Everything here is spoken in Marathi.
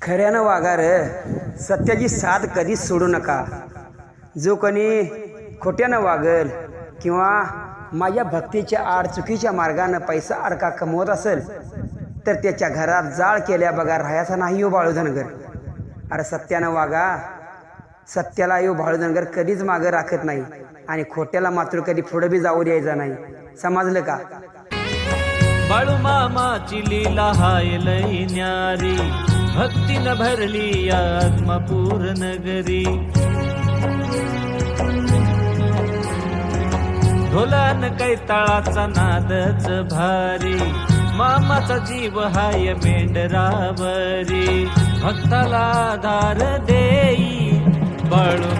खऱ्यानं वागा रे, सत्याची साथ कधीच सोडू नका. जो कोणी खोट्यानं वागल किंवा माझ्या भक्तीच्या आड चुकीच्या मार्गानं पैसा अडका कमवत असेल तर त्याच्या घरात जाळ केल्या बघा राहायचा नाही हो बाळूधनगर. अरे सत्यानं वागा, सत्याला यो बाळूधनगर कधीच मागं राखत नाही आणि खोट्याला मात्र कधी पुढे बी जाऊ द्यायचा नाही. समजलं का? बाळू मामाची लीला हाय लई न्यारी, भक्तीनं भरली आत्मापूर नगरी. ढोलान कैताळाचा नादच भारी, मामाचा जीव हाय मेंढरावरी. भक्ताला आधार देई बाळू